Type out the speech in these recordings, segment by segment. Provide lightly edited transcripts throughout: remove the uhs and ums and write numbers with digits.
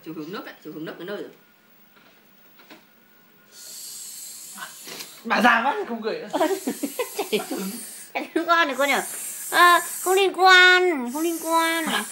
chiều hướng nước đấy, chiều hướng nước cái nơi rồi. Bà già quá không gửi nữa. Chạy liên quan này con nhỉ? À, không liên quan, không liên quan. Nào.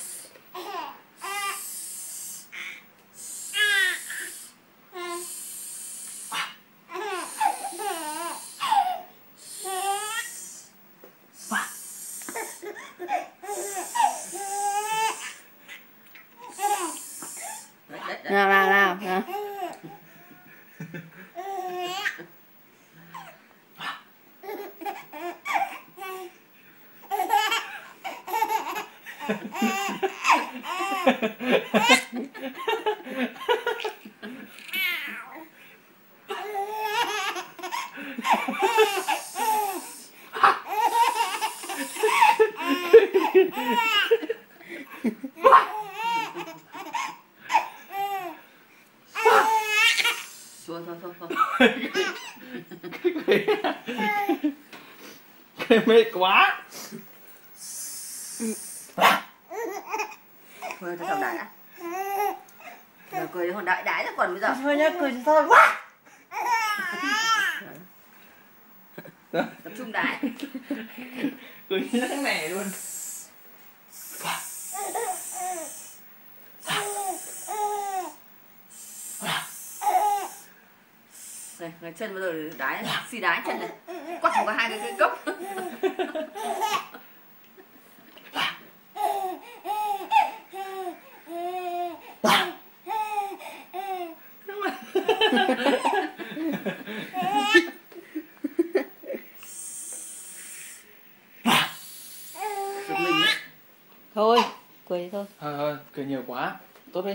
Thôi. Mệt quá. Thôi cho thằng đại đã. Rồi cười còn đại đái ra còn bây giờ. Thôi nhá, cười thôi quá. Tập trung đái. Cười như thế này luôn. Này, người chân bây giờ đái, xì đái chân này. Quắt vào hai cái cốc. Thôi, cười thôi. Thôi, cười nhiều quá. Tốt đi.